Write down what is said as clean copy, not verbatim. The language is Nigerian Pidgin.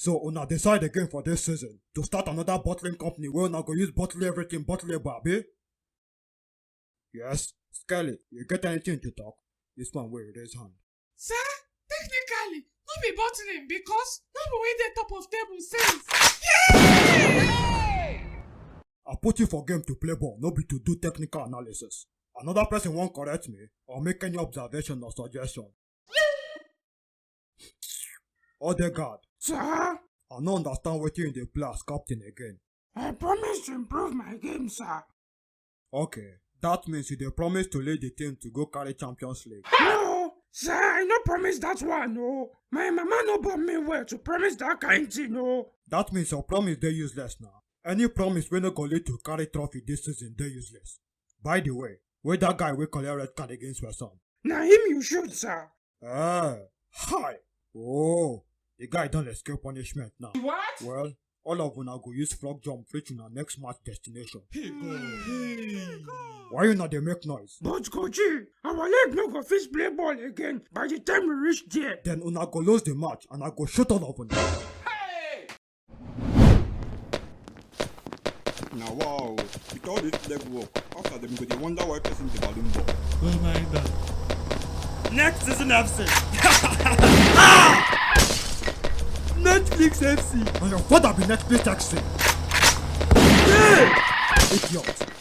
So una decide again for this season to start another bottling company where una go use bottle everything bottleable, abi? Yes, Skelly, you get anything to talk? This one will raise hand. Sir, technically, no be bottling because no be wey dey top of table since. Yay! I put you for game to play ball, no be to do technical analysis. Another person won't correct me or make any observation or suggestion. Odegaard. Sir, I no understand what you in the play as captain again. I promise to improve my game, sir. Okay, that means you dey promise to lead the team to go carry Champions League. No, sir, I no promise that one, no. My mama no born me well to promise that kind thing, no. That means your promise dey useless now. Any promise wey no go lead to carry trophy this season dey useless. By the way, where that guy wey collect red card against Westham? Na him you shoot, sir. Hi. Oh, the guy don't escape punishment now. What? Well, all of una go use frog jump reach una next match destination. Hey, Why you not dey make noise? But Koji, our leg no go fit play ball again by the time we reach there. Then una go lose the match and I go shoot all of una. Hey! Now wow, with all this leg work, after them go dey wonder why person dey balloon ball. Oh my god. Next season FC. Netflix FC. And your father be Netflix taxi. Yeah! Idiot.